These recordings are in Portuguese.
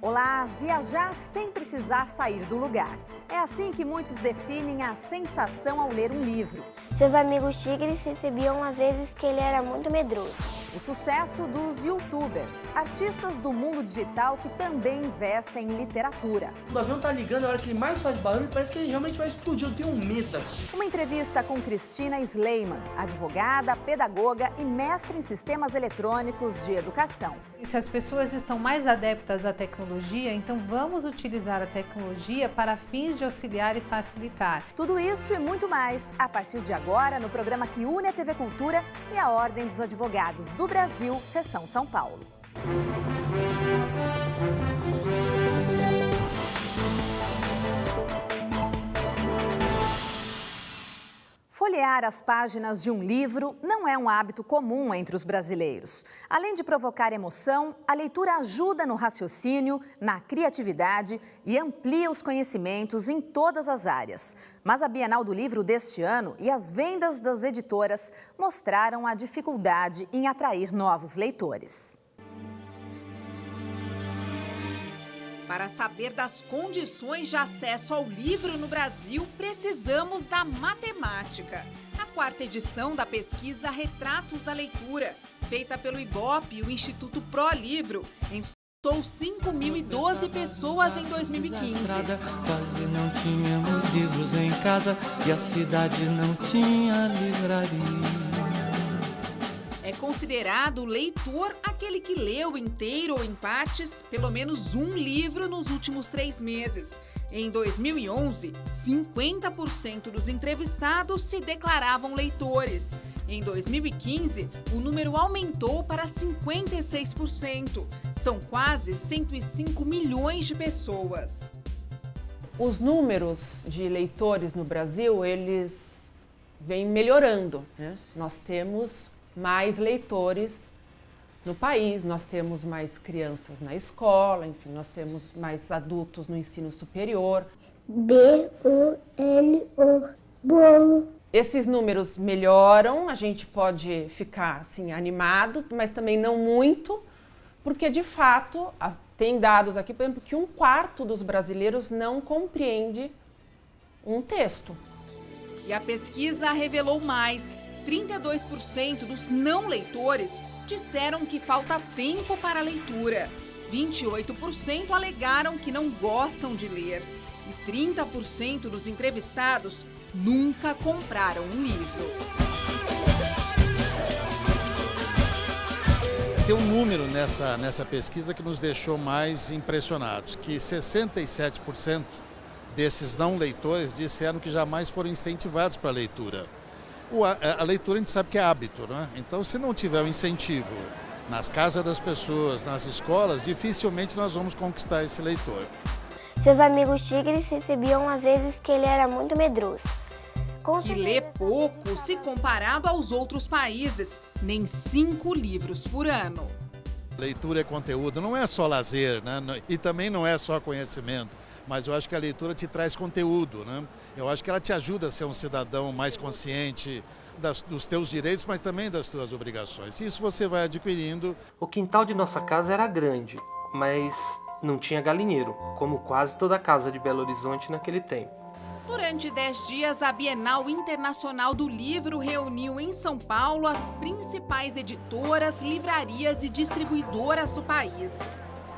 Olá, viajar sem precisar sair do lugar. É assim que muitos definem a sensação ao ler um livro. Seus amigos tigres recebiam às vezes que ele era muito medroso. O sucesso dos youtubers, artistas do mundo digital que também investem em literatura. O avião tá ligando, a hora que ele mais faz barulho, parece que ele realmente vai explodir. Eu tenho medo. Uma entrevista com Cristina Sleiman, advogada, pedagoga e mestre em sistemas eletrônicos de educação. Se as pessoas estão mais adeptas à tecnologia, então vamos utilizar a tecnologia para fins de auxiliar e facilitar. Tudo isso e muito mais a partir de agora no programa que une a TV Cultura e a Ordem dos Advogados do Brasil, Seção São Paulo. Folhear as páginas de um livro não é um hábito comum entre os brasileiros. Além de provocar emoção, a leitura ajuda no raciocínio, na criatividade e amplia os conhecimentos em todas as áreas. Mas a Bienal do Livro deste ano e as vendas das editoras mostraram a dificuldade em atrair novos leitores. Para saber das condições de acesso ao livro no Brasil, precisamos da matemática. A quarta edição da pesquisa Retratos da Leitura, feita pelo IBOP e o Instituto Pro Livro, entrevistou 5.012 pessoas em 2015. Quase não tínhamos livros em casa e a cidade não tinha livraria. É considerado leitor aquele que leu inteiro ou em partes pelo menos um livro nos últimos 3 meses. Em 2011, 50% dos entrevistados se declaravam leitores. Em 2015, o número aumentou para 56%. São quase 105 milhões de pessoas. Os números de leitores no Brasil, eles vêm melhorando, né? Nós temos mais leitores no país, nós temos mais crianças na escola, enfim, nós temos mais adultos no ensino superior. B-O-L-O, bolo. Esses números melhoram, a gente pode ficar assim animado, mas também não muito, porque de fato tem dados aqui, por exemplo, que 1/4 dos brasileiros não compreende um texto. E a pesquisa revelou mais. 32% dos não leitores disseram que falta tempo para a leitura. 28% alegaram que não gostam de ler. E 30% dos entrevistados nunca compraram um livro. Tem um número nessa pesquisa que nos deixou mais impressionados, que 67% desses não leitores disseram que jamais foram incentivados para a leitura. A leitura a gente sabe que é hábito, né? Então, se não tiver o incentivo nas casas das pessoas, nas escolas, dificilmente nós vamos conquistar esse leitor. Seus amigos tigres recebiam às vezes que ele era muito medroso. Que lê pouco se comparado aos outros países, nem 5 livros por ano. Leitura é conteúdo, não é só lazer, né? E também não é só conhecimento. Mas eu acho que a leitura te traz conteúdo, né? Eu acho que ela te ajuda a ser um cidadão mais consciente dos teus direitos, mas também das tuas obrigações. Isso você vai adquirindo. O quintal de nossa casa era grande, mas não tinha galinheiro, como quase toda casa de Belo Horizonte naquele tempo. Durante 10 dias, a Bienal Internacional do Livro reuniu em São Paulo as principais editoras, livrarias e distribuidoras do país.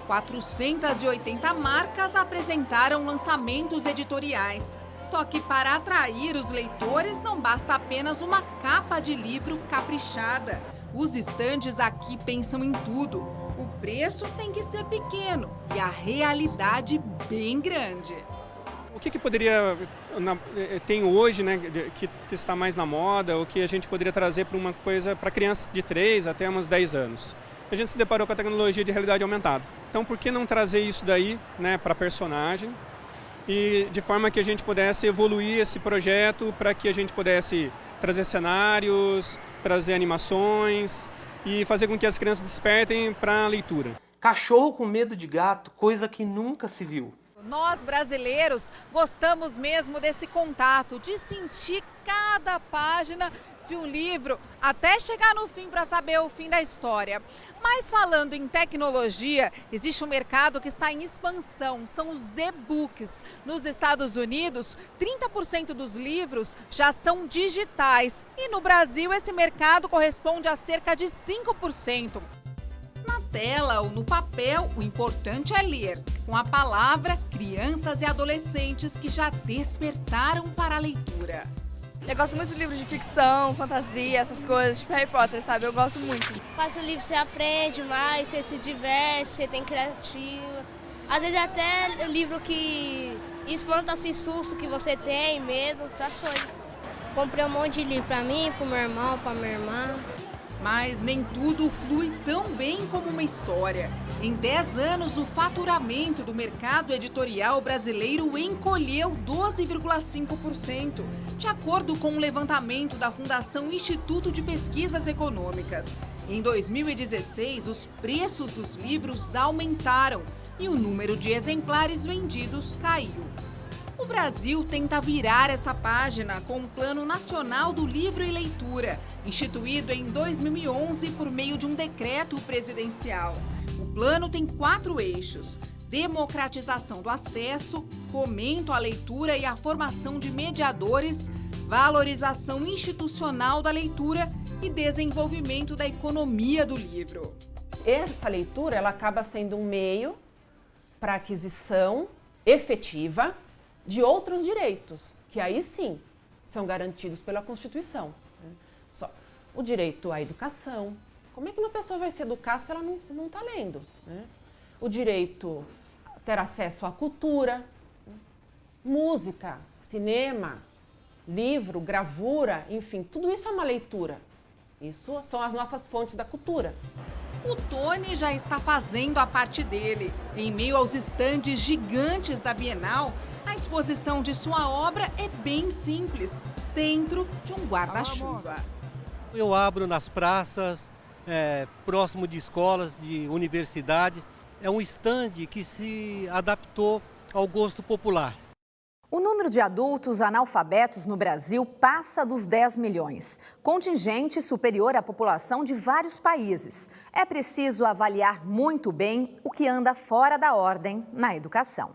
480 marcas apresentaram lançamentos editoriais. Só que para atrair os leitores não basta apenas uma capa de livro caprichada. Os estandes aqui pensam em tudo. O preço tem que ser pequeno e a realidade bem grande. O que poderia, tem hoje, né, que está mais na moda, o que a gente poderia trazer para uma coisa para crianças de 3 até uns 10 anos? A gente se deparou com a tecnologia de realidade aumentada. Então, por que não trazer isso daí, né, para personagem? E de forma que a gente pudesse evoluir esse projeto para que a gente pudesse trazer cenários, trazer animações e fazer com que as crianças despertem para a leitura. Cachorro com medo de gato, coisa que nunca se viu. Nós, brasileiros, gostamos mesmo desse contato, de sentir cada página de um livro até chegar no fim para saber o fim da história. Mas falando em tecnologia, existe um mercado que está em expansão, são os e-books. Nos Estados Unidos, 30% dos livros já são digitais e no Brasil esse mercado corresponde a cerca de 5%. Na tela ou no papel, o importante é ler. Com a palavra, crianças e adolescentes que já despertaram para a leitura. Eu gosto muito de livros de ficção, fantasia, essas coisas, tipo Harry Potter, sabe? Eu gosto muito. Faz o livro, você aprende mais, você se diverte, você tem criativa. Às vezes até livro que espanta esse susto que você tem, medo, essas coisas. Comprei um monte de livro para mim, para o meu irmão, para minha irmã. Mas nem tudo flui tão bem como uma história. Em 10 anos, o faturamento do mercado editorial brasileiro encolheu 12,5%, de acordo com um levantamento da Fundação Instituto de Pesquisas Econômicas. Em 2016, os preços dos livros aumentaram e o número de exemplares vendidos caiu. O Brasil tenta virar essa página com o Plano Nacional do Livro e Leitura, instituído em 2011 por meio de um decreto presidencial. O plano tem 4 eixos: democratização do acesso, fomento à leitura e à formação de mediadores, valorização institucional da leitura e desenvolvimento da economia do livro. Essa leitura ela acaba sendo um meio para aquisição efetiva de outros direitos, que aí sim são garantidos pela Constituição. Só o direito à educação. Como é que uma pessoa vai se educar se ela não está lendo? O direito a ter acesso à cultura, música, cinema, livro, gravura, enfim, tudo isso é uma leitura. Isso são as nossas fontes da cultura. O Tony já está fazendo a parte dele. Em meio aos estandes gigantes da Bienal, a exposição de sua obra é bem simples, dentro de um guarda-chuva. Eu abro nas praças, próximo de escolas, de universidades. É um estande que se adaptou ao gosto popular. O número de adultos analfabetos no Brasil passa dos 10 milhões, contingente superior à população de vários países. É preciso avaliar muito bem o que anda fora da ordem na educação.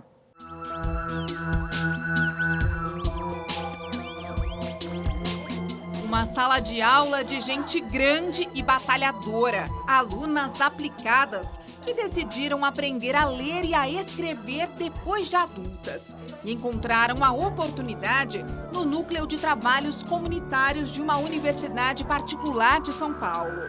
Uma sala de aula de gente grande e batalhadora, alunas aplicadas que decidiram aprender a ler e a escrever depois de adultas e encontraram a oportunidade no Núcleo de Trabalhos Comunitários de uma universidade particular de São Paulo.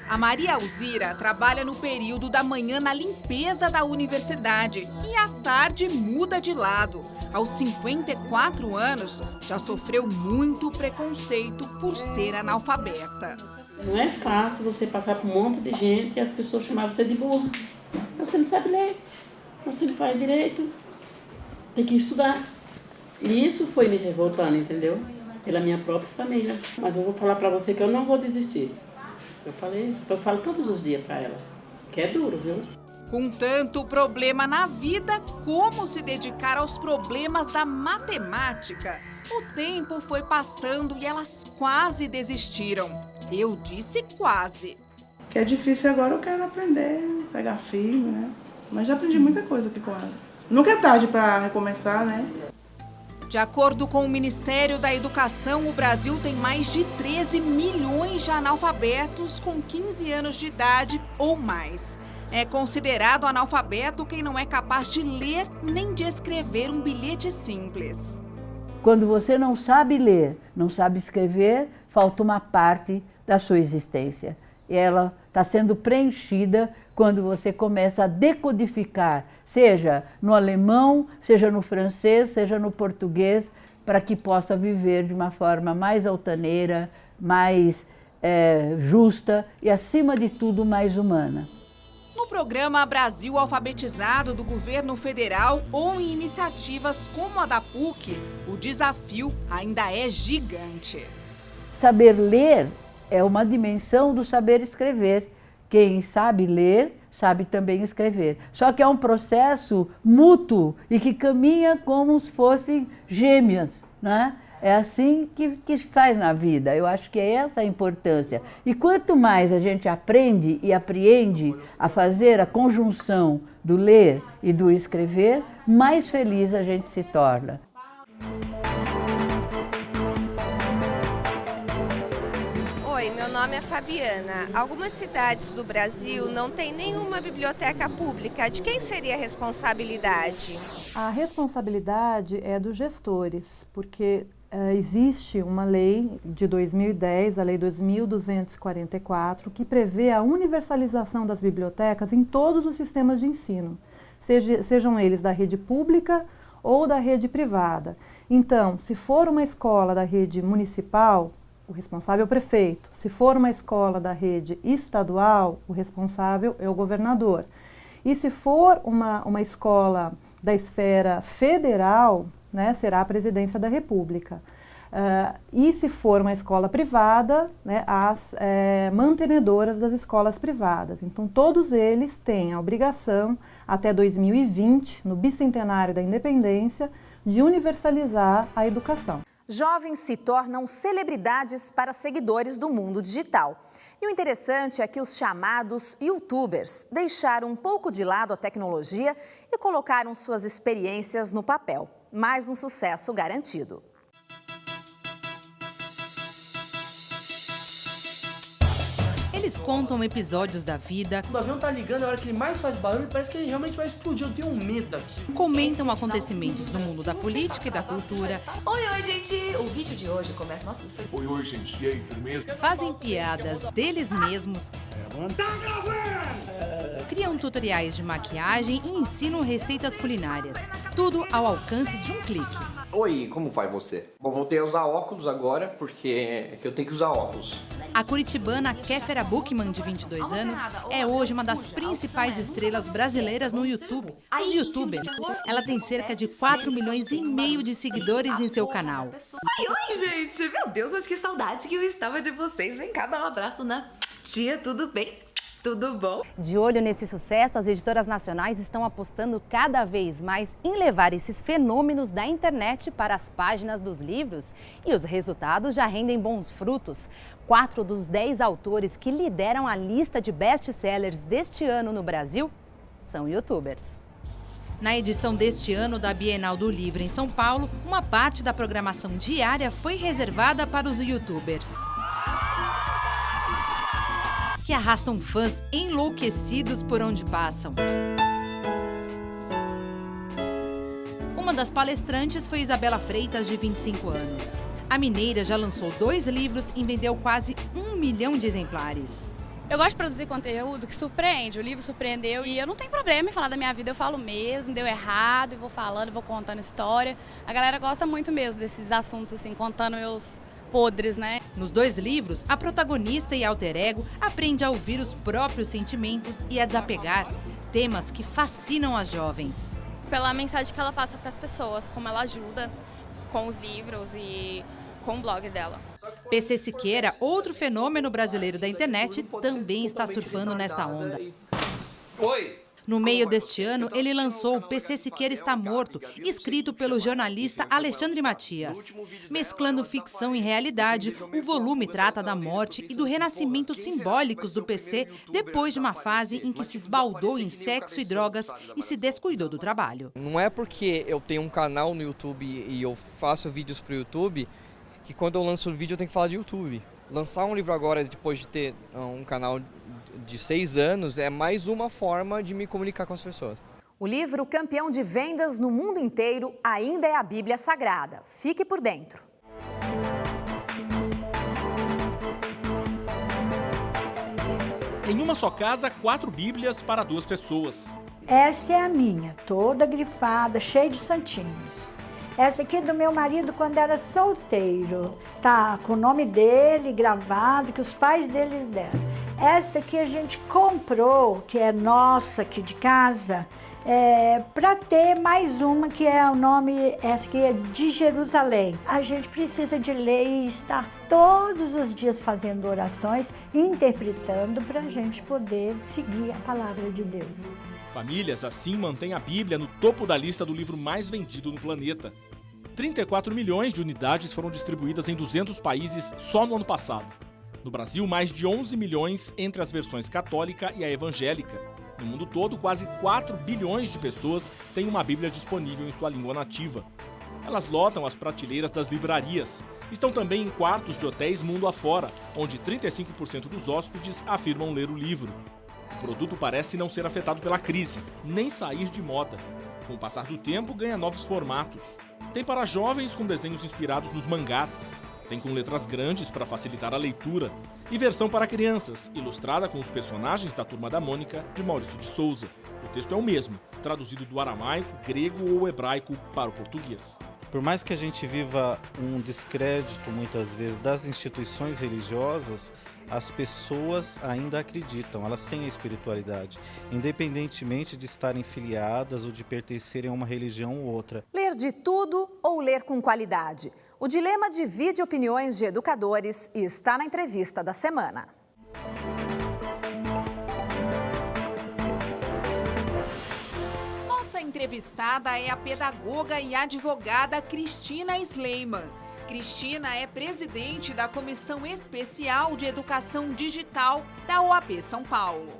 A Maria Alzira trabalha no período da manhã na limpeza da universidade e à tarde muda de lado. Aos 54 anos, já sofreu muito preconceito por ser analfabeta. Não é fácil você passar por um monte de gente e as pessoas chamarem você de burro. Você não sabe ler, você não faz direito, tem que estudar. E isso foi me revoltando, entendeu? Pela minha própria família. Mas eu vou falar pra você que eu não vou desistir. Eu falei isso, eu falo todos os dias pra ela, que é duro, viu? Com tanto problema na vida, como se dedicar aos problemas da matemática? O tempo foi passando e elas quase desistiram. Eu disse quase. O que é difícil agora eu quero aprender, pegar firme, né? Mas já aprendi muita coisa aqui com elas. Nunca é tarde para recomeçar, né? De acordo com o Ministério da Educação, o Brasil tem mais de 13 milhões de analfabetos com 15 anos de idade ou mais. É considerado analfabeto quem não é capaz de ler nem de escrever um bilhete simples. Quando você não sabe ler, não sabe escrever, falta uma parte da sua existência. E ela está sendo preenchida quando você começa a decodificar, seja no alemão, seja no francês, seja no português, para que possa viver de uma forma mais altaneira, mais justa e, acima de tudo, mais humana. No programa Brasil Alfabetizado do governo federal ou em iniciativas como a da PUC, o desafio ainda é gigante. Saber ler é uma dimensão do saber escrever. Quem sabe ler, sabe também escrever. Só que é um processo mútuo e que caminha como se fossem gêmeas, né? É assim que se faz na vida. Eu acho que é essa a importância. E quanto mais a gente aprende e apreende a fazer a conjunção do ler e do escrever, mais feliz a gente se torna. Oi, meu nome é Fabiana. Algumas cidades do Brasil não têm nenhuma biblioteca pública. De quem seria a responsabilidade? A responsabilidade é dos gestores, porque existe uma lei de 2010, a Lei 2244, que prevê a universalização das bibliotecas em todos os sistemas de ensino, sejam eles da rede pública ou da rede privada. Então, se for uma escola da rede municipal, o responsável é o prefeito. Se for uma escola da rede estadual, o responsável é o governador. E se for uma escola da esfera federal, né, será a presidência da República. E se for uma escola privada, né, as mantenedoras das escolas privadas. Então, todos eles têm a obrigação, até 2020, no bicentenário da independência, de universalizar a educação. Jovens se tornam celebridades para seguidores do mundo digital. E o interessante é que os chamados YouTubers deixaram um pouco de lado a tecnologia e colocaram suas experiências no papel. Mais um sucesso garantido. Eles contam episódios da vida. O avião tá ligando, a hora que ele mais faz barulho, parece que ele realmente vai explodir. Eu tenho medo aqui. Comentam acontecimentos do mundo da política e da cultura. Oi, gente! O vídeo de hoje começa... Nossa, foi... Oi, gente. E aí, firmeza? Fazem piadas deles mesmos. Criam tutoriais de maquiagem e ensinam receitas culinárias. Tudo ao alcance de um clique. Oi, como vai você? Bom, voltei a usar óculos agora, porque eu tenho que usar óculos. A curitibana Kéfera Buchmann, de 22 anos, é hoje uma das principais estrelas brasileiras no YouTube, os YouTubers. Ela tem cerca de 4,5 milhões de seguidores em seu canal. Oi, gente! Meu Deus, mas que saudades que eu estava de vocês. Vem cá dar um abraço na tia, tudo bem? Tudo bom? De olho nesse sucesso, as editoras nacionais estão apostando cada vez mais em levar esses fenômenos da internet para as páginas dos livros. E os resultados já rendem bons frutos. 4 dos 10 autores que lideram a lista de best-sellers deste ano no Brasil são YouTubers. Na edição deste ano da Bienal do Livro em São Paulo, uma parte da programação diária foi reservada para os YouTubers, que arrastam fãs enlouquecidos por onde passam. Uma das palestrantes foi Isabela Freitas, de 25 anos. A mineira já lançou 2 livros e vendeu quase 1 milhão de exemplares. Eu gosto de produzir conteúdo que surpreende, o livro surpreendeu e eu não tenho problema em falar da minha vida, eu falo mesmo, deu errado, e vou falando, vou contando história. A galera gosta muito mesmo desses assuntos, assim, contando meus podres, né? Nos 2 livros, a protagonista e alter ego aprende a ouvir os próprios sentimentos e a desapegar, temas que fascinam as jovens. Pela mensagem que ela passa para as pessoas, como ela ajuda com os livros e com o blog dela. PC Siqueira, outro fenômeno brasileiro da internet, também está surfando nesta onda. Oi! No meio deste ano, ele lançou o PC Siqueira Está Morto, escrito pelo jornalista Alexandre Matias. Mesclando ficção e realidade, o volume trata da morte e do renascimento simbólicos do PC depois de uma fase em que se esbaldou em sexo e drogas e se descuidou do trabalho. Não é porque eu tenho um canal no YouTube e eu faço vídeos para o YouTube que quando eu lanço o vídeo eu tenho que falar de YouTube. Lançar um livro agora, depois de ter um canal de 6 anos, é mais uma forma de me comunicar com as pessoas. O livro campeão de vendas no mundo inteiro ainda é a Bíblia Sagrada. Fique por dentro. Em uma só casa, 4 Bíblias para 2 pessoas. Esta é a minha, toda grifada, cheia de santinhos. Essa aqui é do meu marido quando era solteiro. Tá com o nome dele gravado, que os pais dele deram. Esta aqui a gente comprou, que é nossa aqui de casa, para ter mais uma que é o nome, essa aqui é de Jerusalém. A gente precisa de ler e estar todos os dias fazendo orações, interpretando para a gente poder seguir a palavra de Deus. Famílias assim mantêm a Bíblia no topo da lista do livro mais vendido no planeta. 34 milhões de unidades foram distribuídas em 200 países só no ano passado. No Brasil, mais de 11 milhões entre as versões católica e a evangélica. No mundo todo, quase 4 bilhões de pessoas têm uma Bíblia disponível em sua língua nativa. Elas lotam as prateleiras das livrarias. Estão também em quartos de hotéis mundo afora, onde 35% dos hóspedes afirmam ler o livro. O produto parece não ser afetado pela crise, nem sair de moda. Com o passar do tempo, ganha novos formatos. Tem para jovens com desenhos inspirados nos mangás. Tem com letras grandes para facilitar a leitura. E versão para crianças, ilustrada com os personagens da Turma da Mônica, de Maurício de Souza. O texto é o mesmo, traduzido do aramaico, grego ou hebraico para o português. Por mais que a gente viva um descrédito, muitas vezes, das instituições religiosas, as pessoas ainda acreditam, elas têm a espiritualidade, independentemente de estarem filiadas ou de pertencerem a uma religião ou outra. Ler de tudo ou ler com qualidade? O dilema divide opiniões de educadores e está na entrevista da semana. Nossa entrevistada é a pedagoga e advogada Cristina Sleiman. Cristina é presidente da Comissão Especial de Educação Digital da OAB São Paulo.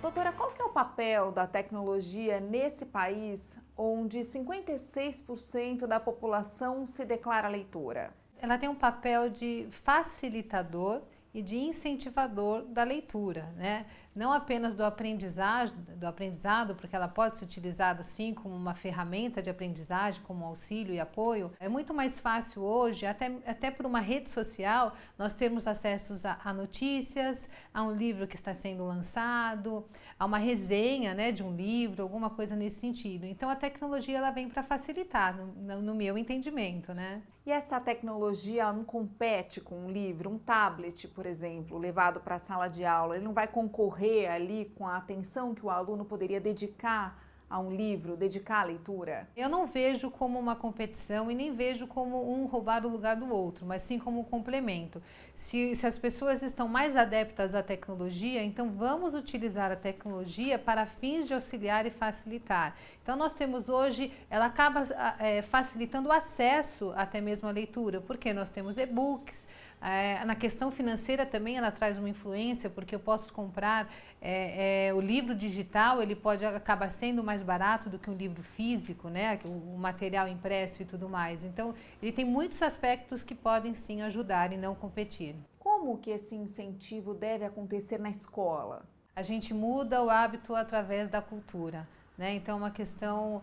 Doutora, qual que é o papel da tecnologia nesse país onde 56% da população se declara leitora? Ela tem um papel de facilitador e de incentivador da leitura, né? Não apenas do aprendizado, porque ela pode ser utilizada sim como uma ferramenta de aprendizagem, como auxílio e apoio. É muito mais fácil hoje, até por uma rede social, nós termos acesso a notícias, a um livro que está sendo lançado, a uma resenha, né, de um livro, alguma coisa nesse sentido. Então a tecnologia ela vem para facilitar, no meu entendimento, né? E essa tecnologia não compete com um livro, um tablet, por exemplo, levado para a sala de aula? Ele não vai concorrer ali com a atenção que o aluno poderia dedicar a um livro, dedicar à leitura? Eu não vejo como uma competição e nem vejo como um roubar o lugar do outro, mas sim como um complemento. Se as pessoas estão mais adeptas à tecnologia, então vamos utilizar a tecnologia para fins de auxiliar e facilitar. Então nós temos hoje, ela acaba facilitando o acesso até mesmo à leitura, porque nós temos e-books. Na questão financeira também ela traz uma influência, porque eu posso comprar o livro digital, ele pode acabar sendo mais barato do que um livro físico, né? O material impresso e tudo mais. Então, ele tem muitos aspectos que podem sim ajudar e não competir. Como que esse incentivo deve acontecer na escola? A gente muda o hábito através da cultura, né? Então, é uma questão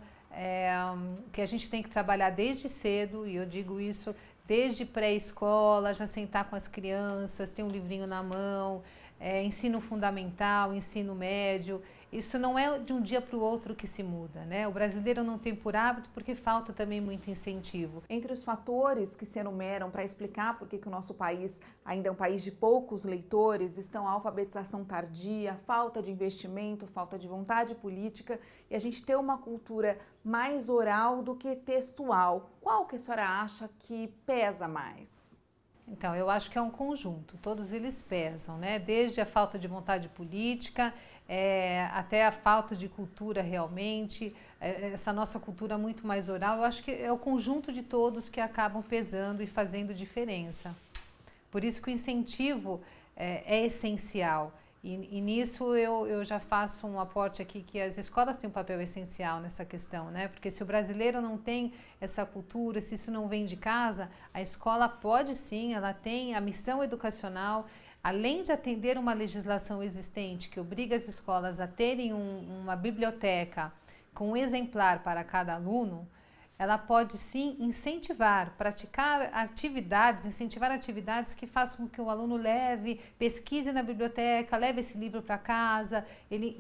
que a gente tem que trabalhar desde cedo, e eu digo isso desde pré-escola, já sentar com as crianças, ter um livrinho na mão, ensino fundamental, ensino médio. Isso não é de um dia para o outro que se muda, né? O brasileiro não tem por hábito porque falta também muito incentivo. Entre os fatores que se enumeram para explicar por que o nosso país ainda é um país de poucos leitores, estão a alfabetização tardia, a falta de investimento, falta de vontade política e a gente ter uma cultura mais oral do que textual. Qual que a senhora acha que pesa mais? Então, eu acho que é um conjunto, todos eles pesam, né? Desde a falta de vontade política, até a falta de cultura realmente, essa nossa cultura muito mais oral, eu acho que é o conjunto de todos que acabam pesando e fazendo diferença. Por isso que o incentivo é essencial. E nisso eu já faço um aporte aqui que as escolas têm um papel essencial nessa questão, né? Porque se o brasileiro não tem essa cultura, se isso não vem de casa, a escola pode sim, ela tem a missão educacional, além de atender uma legislação existente que obriga as escolas a terem uma biblioteca com um exemplar para cada aluno, ela pode sim incentivar atividades que façam com que o aluno pesquise na biblioteca, leve esse livro para casa,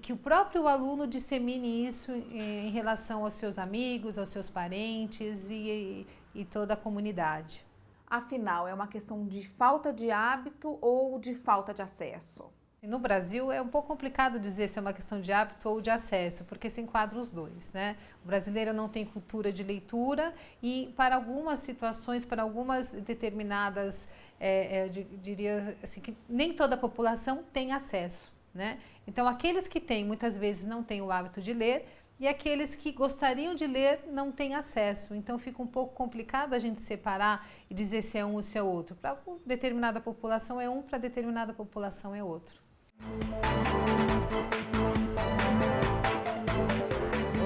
que o próprio aluno dissemine isso em relação aos seus amigos, aos seus parentes e toda a comunidade. Afinal, é uma questão de falta de hábito ou de falta de acesso? No Brasil é um pouco complicado dizer se é uma questão de hábito ou de acesso, porque se enquadram os dois, né? O brasileiro não tem cultura de leitura e para algumas situações, para algumas determinadas, eu diria assim, que nem toda a população tem acesso, né? Então aqueles que têm, muitas vezes não têm o hábito de ler, e aqueles que gostariam de ler não têm acesso. Então fica um pouco complicado a gente separar e dizer se é um ou se é outro. Para determinada população é um, para determinada população é outro.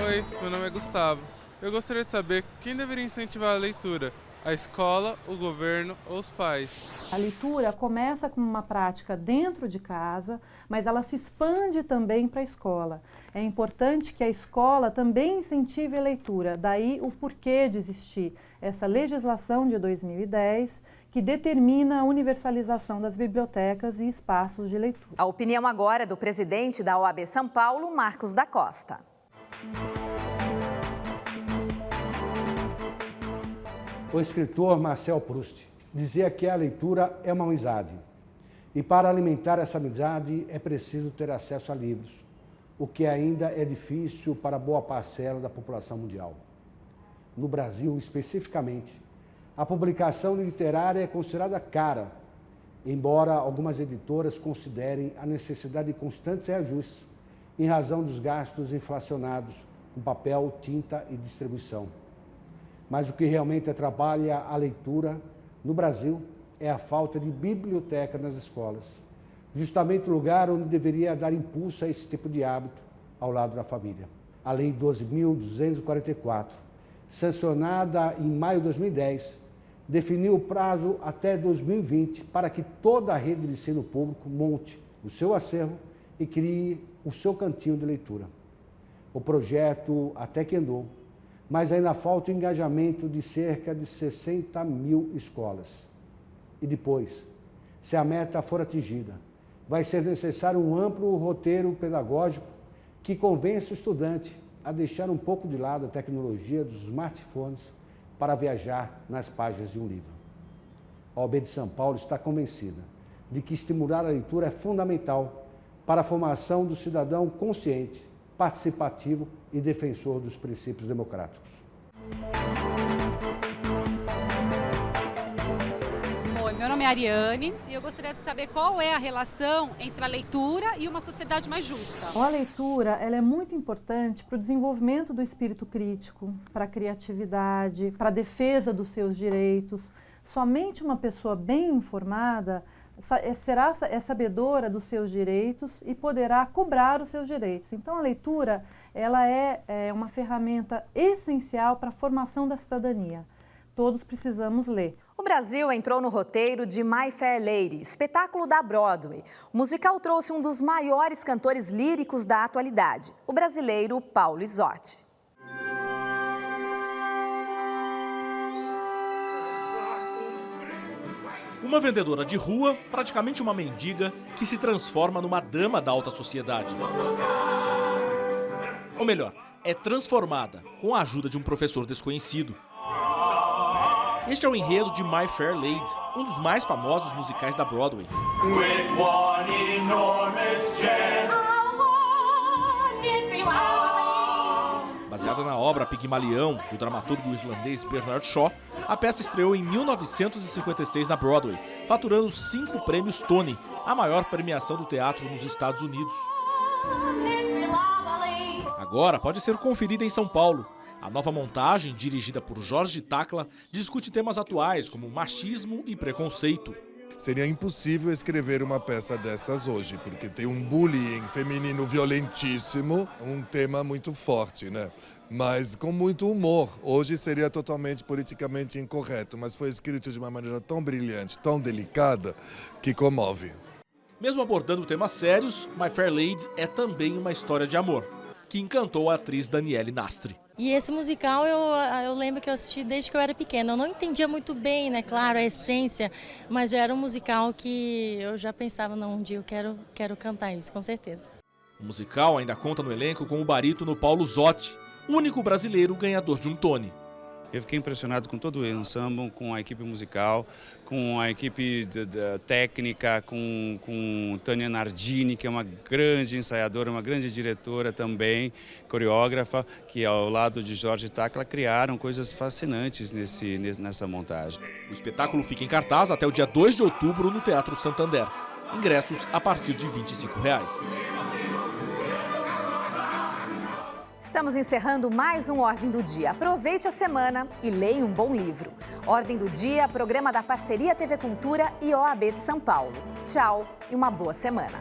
Oi, meu nome é Gustavo. Eu gostaria de saber quem deveria incentivar a leitura. A escola, o governo ou os pais? A leitura começa como uma prática dentro de casa, mas ela se expande também para a escola. É importante que a escola também incentive a leitura, daí o porquê de existir essa legislação de 2010, que determina a universalização das bibliotecas e espaços de leitura. A opinião agora é do presidente da OAB São Paulo, Marcos da Costa. O escritor Marcel Proust dizia que a leitura é uma amizade. E para alimentar essa amizade é preciso ter acesso a livros, o que ainda é difícil para boa parcela da população mundial. No Brasil, especificamente, a publicação literária é considerada cara, embora algumas editoras considerem a necessidade de constantes reajustes em razão dos gastos inflacionados com papel, tinta e distribuição. Mas o que realmente atrapalha a leitura no Brasil é a falta de biblioteca nas escolas, justamente o lugar onde deveria dar impulso a esse tipo de hábito ao lado da família. A Lei 12.244, sancionada em maio de 2010, definiu o prazo até 2020 para que toda a rede de ensino público monte o seu acervo e crie o seu cantinho de leitura. O projeto até que andou, mas ainda falta o engajamento de cerca de 60 mil escolas. E depois, se a meta for atingida, vai ser necessário um amplo roteiro pedagógico que convença o estudante a deixar um pouco de lado a tecnologia dos smartphones para viajar nas páginas de um livro. A OAB de São Paulo está convencida de que estimular a leitura é fundamental para a formação do cidadão consciente, participativo e defensor dos princípios democráticos. Oi, meu nome é Ariane e eu gostaria de saber qual é a relação entre a leitura e uma sociedade mais justa. A leitura ela é muito importante para o desenvolvimento do espírito crítico, para a criatividade, para a defesa dos seus direitos. Somente uma pessoa bem informada é sabedora dos seus direitos e poderá cobrar os seus direitos. Então, a leitura ela é uma ferramenta essencial para a formação da cidadania. Todos precisamos ler. O Brasil entrou no roteiro de My Fair Lady, espetáculo da Broadway. O musical trouxe um dos maiores cantores líricos da atualidade, o brasileiro Paulo Isotti. Uma vendedora de rua, praticamente uma mendiga, que se transforma numa dama da alta sociedade. Ou melhor, é transformada com a ajuda de um professor desconhecido. Este é o enredo de My Fair Lady, um dos mais famosos musicais da Broadway. Baseada na obra Pigmalião, do dramaturgo irlandês Bernard Shaw, a peça estreou em 1956 na Broadway, faturando 5 prêmios Tony, a maior premiação do teatro nos Estados Unidos. Agora pode ser conferida em São Paulo. A nova montagem, dirigida por Jorge Tacla, discute temas atuais como machismo e preconceito. Seria impossível escrever uma peça dessas hoje, porque tem um bullying feminino violentíssimo, um tema muito forte, né? Mas com muito humor. Hoje seria totalmente politicamente incorreto, mas foi escrito de uma maneira tão brilhante, tão delicada, que comove. Mesmo abordando temas sérios, My Fair Lady é também uma história de amor, que encantou a atriz Daniele Nastri. E esse musical eu lembro que eu assisti desde que eu era pequena. Eu não entendia muito bem, né, claro, a essência, mas já era um musical que eu já pensava, não, um dia eu quero cantar isso, com certeza. O musical ainda conta no elenco com o barítono Paulo Zotti, único brasileiro ganhador de um Tony. Eu fiquei impressionado com todo o ensemble, com a equipe musical, com a equipe técnica, com Tânia Nardini, que é uma grande ensaiadora, uma grande diretora também, coreógrafa, que ao lado de Jorge Tacla criaram coisas fascinantes nessa montagem. O espetáculo fica em cartaz até o dia 2 de outubro no Teatro Santander. Ingressos a partir de R$ 25. Estamos encerrando mais um Ordem do Dia. Aproveite a semana e leia um bom livro. Ordem do Dia, programa da parceria TV Cultura e OAB de São Paulo. Tchau e uma boa semana.